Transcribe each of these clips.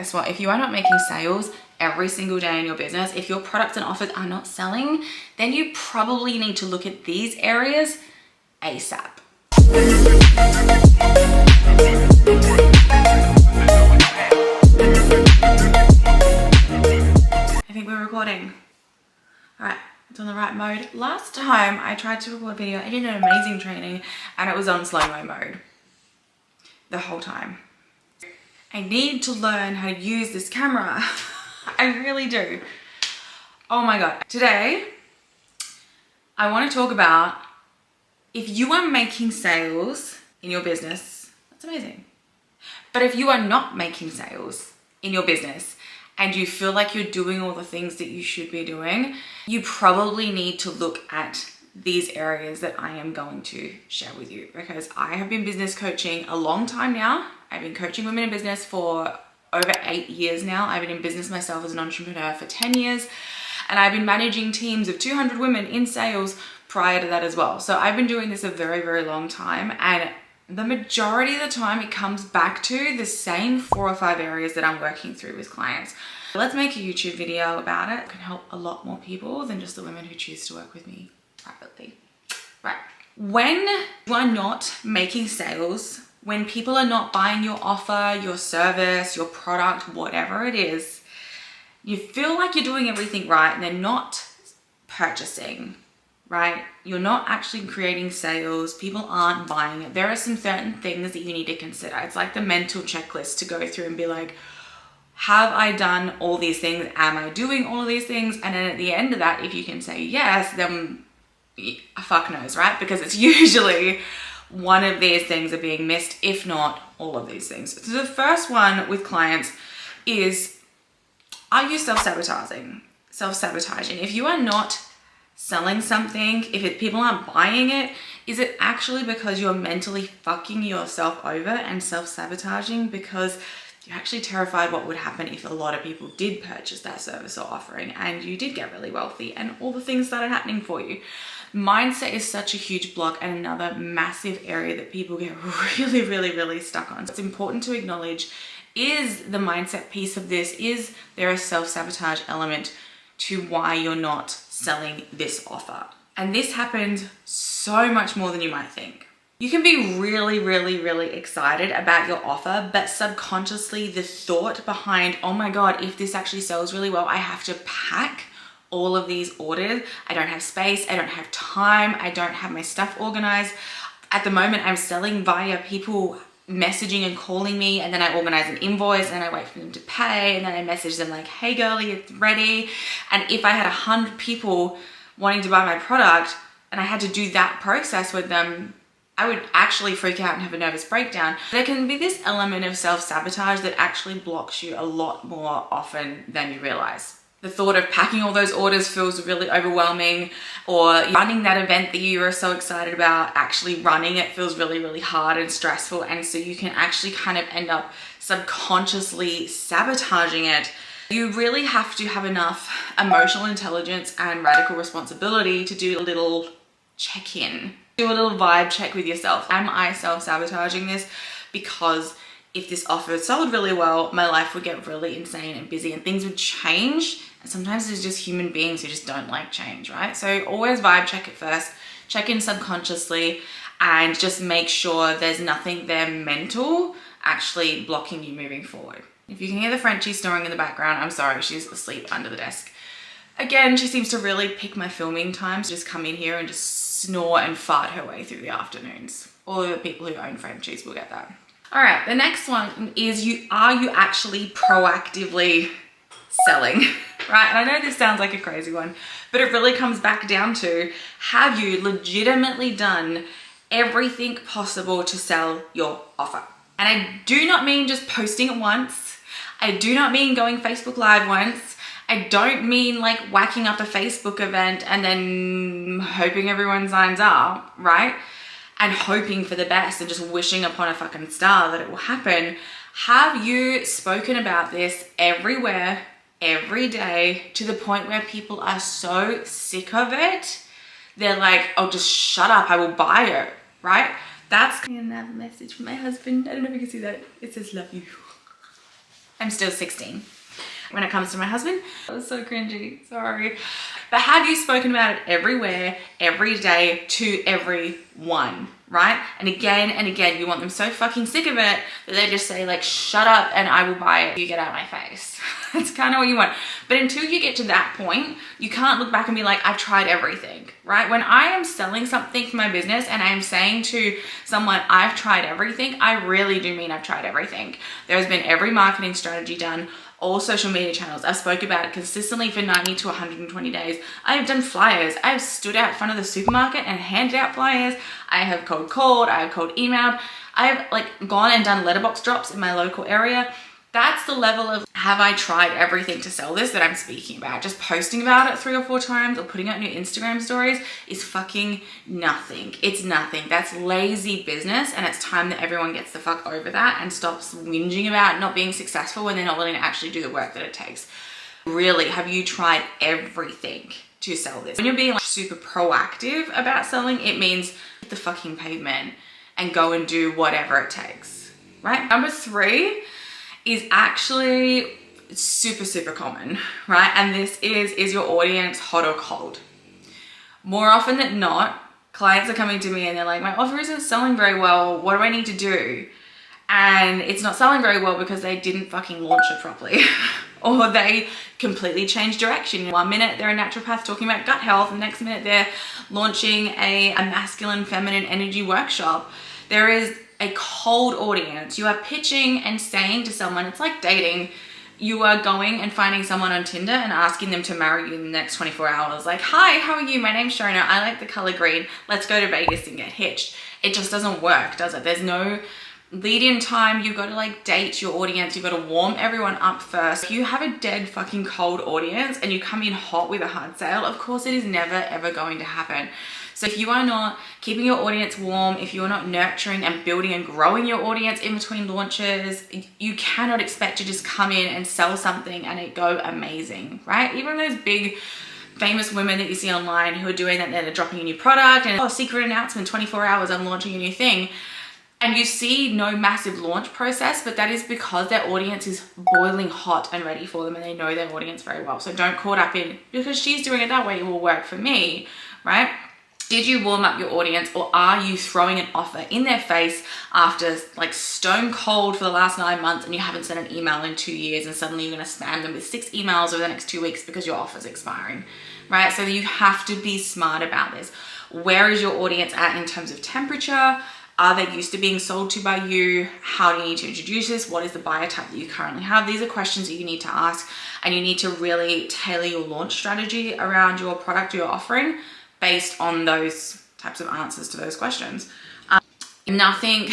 Guess what? If you are not making sales every single day in your business, if your products and offers are not selling, then you probably need to look at these areas ASAP. I think we're recording. All right, it's on the right mode. Last time I tried to record a video, I did an amazing training and it was on slow-mo mode the whole time. I need to learn how to use this camera. I really do. Oh my God. Today, I want to talk about if you are making sales in your business, that's amazing. But if you are not making sales in your business and you feel like you're doing all the things that you should be doing, you probably need to look at these areas that I am going to share with you, because I have been business coaching a long time now. I've been coaching women in business for over 8 years now. I've been in business myself as an entrepreneur for 10 years, and I've been managing teams of 200 women in sales prior to that as well. So I've been doing this a very, very long time, and the majority of the time it comes back to the same 4 or 5 areas that I'm working through with clients. Let's make a YouTube video about it. It can help a lot more people than just the women who choose to work with me privately. Right. When you are not making sales, when people are not buying your offer, your service, your product, whatever it is, you feel like you're doing everything right and they're not purchasing, right? You're not actually creating sales. People aren't buying it. There are some certain things that you need to consider. It's like the mental checklist to go through and be like, have I done all these things? Am I doing all of these things? And then at the end of that, if you can say yes, then fuck knows, right? Because it's usually one of these things are being missed, if not all of these things. So the first one with clients is, are you self-sabotaging? Self-sabotaging. If you are not selling something, if people aren't buying it, is it actually because you're mentally fucking yourself over and self-sabotaging because you're actually terrified what would happen if a lot of people did purchase that service or offering and you did get really wealthy and all the things started happening for you? Mindset is such a huge block and another massive area that people get really, really, really stuck on. So it's important to acknowledge, is the mindset piece of this, is there a self-sabotage element to why you're not selling this offer? And this happens so much more than you might think. You can be really, really, really excited about your offer, but subconsciously the thought behind, oh my God, if this actually sells really well, I have to pack all of these orders. I don't have space. I don't have time. I don't have my stuff organized. At the moment, I'm selling via people messaging and calling me, and then I organize an invoice and I wait for them to pay, and then I message them like, hey girlie, it's ready. And if I had 100 people wanting to buy my product and I had to do that process with them, I would actually freak out and have a nervous breakdown. There can be this element of self-sabotage that actually blocks you a lot more often than you realize. The thought of packing all those orders feels really overwhelming, or running that event that you are so excited about, actually running it feels really, really hard and stressful. And so you can actually kind of end up subconsciously sabotaging it. You really have to have enough emotional intelligence and radical responsibility to do a little check-in, do a little vibe check with yourself. Am I self-sabotaging this? Because if this offer sold really well, my life would get really insane and busy and things would change. And sometimes there's just human beings who just don't like change, right? So always vibe check it first, check in subconsciously, and just make sure there's nothing there mental actually blocking you moving forward. If you can hear the Frenchie snoring in the background, I'm sorry, she's asleep under the desk. Again, she seems to really pick my filming times, just come in here and just snore and fart her way through the afternoons. All the people who own Frenchies will get that. All right, the next one is, are you actually proactively selling, right? And I know this sounds like a crazy one, but it really comes back down to, have you legitimately done everything possible to sell your offer? And I do not mean just posting it once. I do not mean going Facebook Live once. I don't mean like whacking up a Facebook event and then hoping everyone signs up, right? And hoping for the best and just wishing upon a fucking star that it will happen. Have you spoken about this everywhere, every day, to the point where people are so sick of it, they're like, oh, just shut up, I will buy it, right? That's another message from my husband. I don't know if you can see that. It says love you. I'm still 16. When it comes to my husband, that was so cringy, sorry. But have you spoken about it everywhere, every day, to everyone, right? And again, you want them so fucking sick of it that they just say like, shut up and I will buy it. You get out of my face. That's kind of what you want. But until you get to that point, you can't look back and be like, I've tried everything, right? When I am selling something for my business and I'm saying to someone, I've tried everything, I really do mean I've tried everything. There's been every marketing strategy done, all social media channels. I've spoke about it consistently for 90 to 120 days. I've done flyers. I've stood out front of the supermarket and handed out flyers. I have cold called. I have cold emailed. I've like gone and done letterbox drops in my local area. That's the level of have I tried everything to sell this that I'm speaking about. Just posting about it 3 or 4 times or putting out new Instagram stories is fucking nothing. It's nothing. That's lazy business, and it's time that everyone gets the fuck over that and stops whinging about not being successful when they're not willing to actually do the work that it takes. Really, have you tried everything to sell this? When you're being like super proactive about selling, it means hit the fucking pavement and go and do whatever it takes, right? Number 3 is actually super common, right? And this is your audience hot or cold? More often than not, clients are coming to me and they're like, my offer isn't selling very well. What do I need to do? And it's not selling very well because they didn't fucking launch it properly or they completely changed direction. 1 minute they're a naturopath talking about gut health, and the next minute they're launching a masculine feminine energy workshop. There is a cold audience. You are pitching and saying to someone, it's like dating. You are going and finding someone on Tinder and asking them to marry you in the next 24 hours. Like, hi, how are you? My name's Shona. I like the color green. Let's go to Vegas and get hitched. It just doesn't work, does it? There's no lead-in time. You've got to like date your audience. You've got to warm everyone up first. If you have a dead fucking cold audience and you come in hot with a hard sale, of course it is never ever going to happen. So if you are not keeping your audience warm, if you're not nurturing and building and growing your audience in between launches, you cannot expect to just come in and sell something and it go amazing, right? Even those big famous women that you see online who are doing that, they're dropping a new product and, oh, secret announcement, 24 hours, I'm launching a new thing. And you see no massive launch process, but that is because their audience is boiling hot and ready for them and they know their audience very well. So don't caught up in, because she's doing it that way, it will work for me, right? Did you warm up your audience, or are you throwing an offer in their face after like stone cold for the last 9 months and you haven't sent an email in 2 years and suddenly you're going to spam them with 6 emails over the next 2 weeks because your offer's expiring, right? So you have to be smart about this. Where is your audience at in terms of temperature? Are they used to being sold to by you? How do you need to introduce this? What is the buyer type that you currently have? These are questions that you need to ask, and you need to really tailor your launch strategy around your product or your offering based on those types of answers to those questions. Nothing,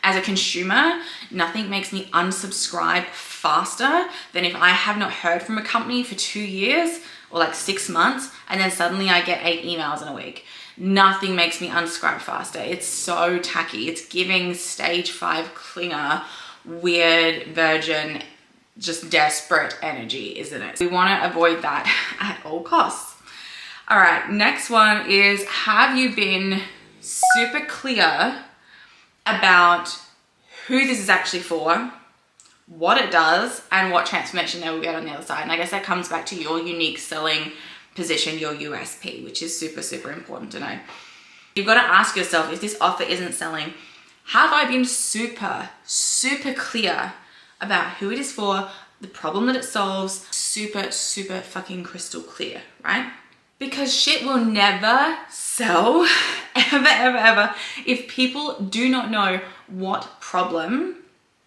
as a consumer, nothing makes me unsubscribe faster than if I have not heard from a company for 2 years or like 6 months, and then suddenly I get 8 emails in a week. Nothing makes me unsubscribe faster. It's so tacky. It's giving stage 5 clinger, weird virgin, just desperate energy, isn't it? We want to avoid that at all costs. All right, next one is, have you been super clear about who this is actually for, what it does, and what transformation they will get on the other side? And I guess that comes back to your unique selling position, your USP, which is super important to know. You've got to ask yourself, if this offer isn't selling, have I been super clear about who it is for, the problem that it solves, super fucking crystal clear, right? Because shit will never sell, ever, if people do not know what problem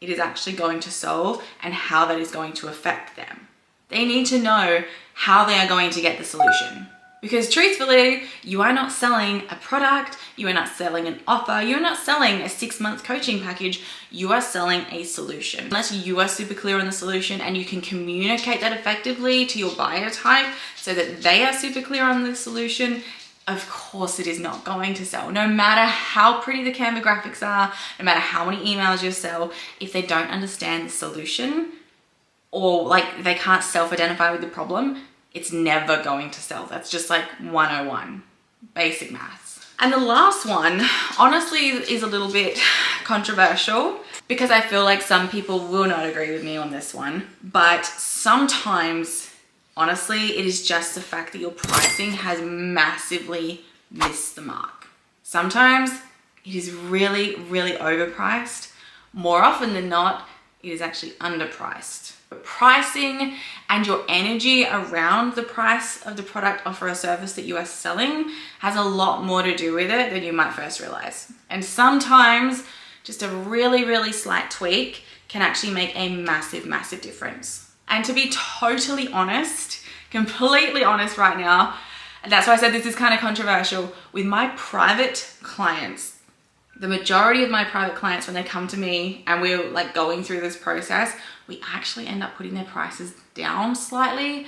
it is actually going to solve and how that is going to affect them. They need to know how they are going to get the solution. Because truthfully, you are not selling a product, you are not selling an offer, you are not selling a 6-month coaching package, you are selling a solution. Unless you are super clear on the solution and you can communicate that effectively to your buyer type so that they are super clear on the solution, of course it is not going to sell. No matter how pretty the Canva graphics are, no matter how many emails you sell, if they don't understand the solution or like they can't self-identify with the problem, it's never going to sell. That's just like 101, basic maths. And the last one, honestly, is a little bit controversial. because I feel like some people will not agree with me on this one, but sometimes, honestly, it is just the fact that your pricing has massively missed the mark. Sometimes it is really, really overpriced. More often than not, it is actually underpriced. But pricing and your energy around the price of the product, offer, or service that you are selling has a lot more to do with it than you might first realize. And sometimes just a really, really slight tweak can actually make a massive, massive difference. And to be totally honest, completely honest right now, and that's why I said this is kind of controversial, with my private clients, the majority of my private clients, when they come to me and we're like going through this process, we actually end up putting their prices down slightly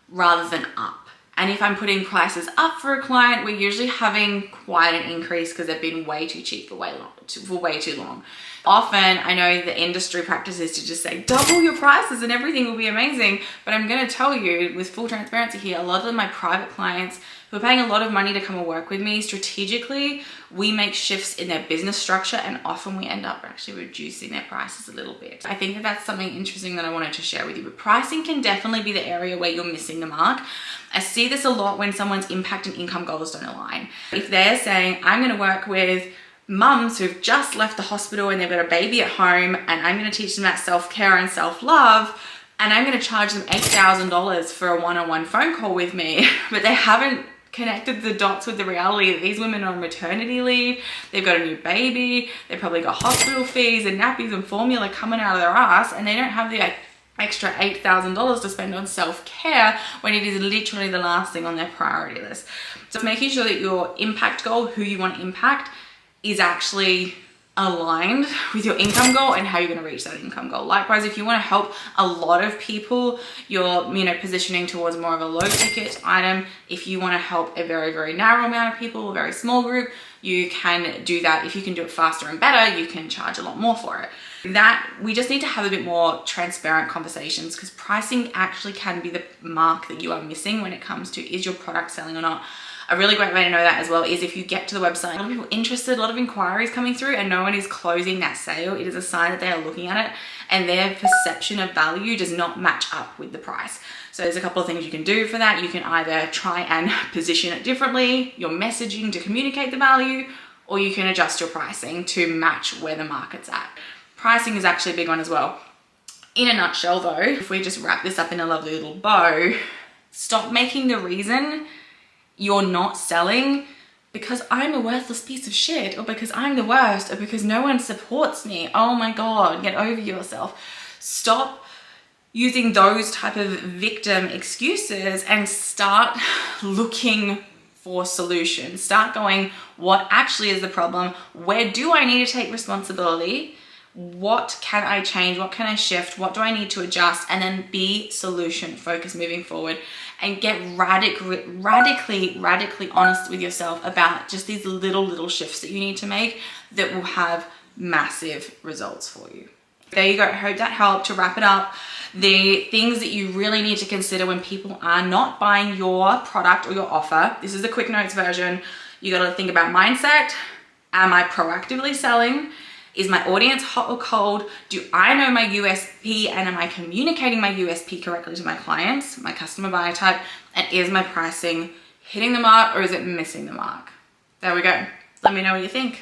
rather than up. And if I'm putting prices up for a client, we're usually having quite an increase because they've been way too cheap for way too long. Often, I know the industry practice is to just say, double your prices and everything will be amazing. But I'm going to tell you with full transparency here, a lot of my private clients who are paying a lot of money to come and work with me, strategically, we make shifts in their business structure and often we end up actually reducing their prices a little bit. I think that that's something interesting that I wanted to share with you. But pricing can definitely be the area where you're missing the mark. I see this a lot when someone's impact and income goals don't align. If they're saying, I'm going to work with mums who've just left the hospital and they've got a baby at home and I'm going to teach them that self-care and self-love and I'm going to charge them $8,000 for a one-on-one phone call with me, but they haven't connected the dots with the reality that these women are on maternity leave, they've got a new baby, they've probably got hospital fees and nappies and formula coming out of their ass, and they don't have the extra $8,000 to spend on self-care when it is literally the last thing on their priority list. So making sure that your impact goal, who you want to impact, is actually aligned with your income goal and how you're going to reach that income goal. Likewise, if you want to help a lot of people, you're positioning towards more of a low ticket item. If you want to help a very, very narrow amount of people, a very small group, you can do that. If you can do it faster and better, you can charge a lot more for it. That we just need to have a bit more transparent conversations, because pricing actually can be the mark that you are missing when it comes to, is your product selling or not. A really great way to know that as well is if you get to the website, a lot of people interested, a lot of inquiries coming through and no one is closing that sale. It is a sign that they are looking at it and their perception of value does not match up with the price. So there's a couple of things you can do for that. You can either try and position it differently, your messaging to communicate the value, or you can adjust your pricing to match where the market's at. Pricing is actually a big one as well. In a nutshell though, if we just wrap this up in a lovely little bow, stop making the reason you're not selling because I'm a worthless piece of shit, or because I'm the worst, or because no one supports me. Oh my God, get over yourself. Stop using those type of victim excuses and start looking for solutions. Start going, what actually is the problem? Where do I need to take responsibility? What can I change? What can I shift? What do I need to adjust? And then be solution focused moving forward, and get radically honest with yourself about just these little shifts that you need to make that will have massive results for you. There you go. I hope that helped. To wrap it up, the things that you really need to consider when people are not buying your product or your offer. This is the quick notes version. You got to think about mindset. Am I proactively selling? Is my audience hot or cold? Do I know my USP and am I communicating my USP correctly to my clients, my customer buyer type? And is my pricing hitting the mark or is it missing the mark? There we go. Let me know what you think.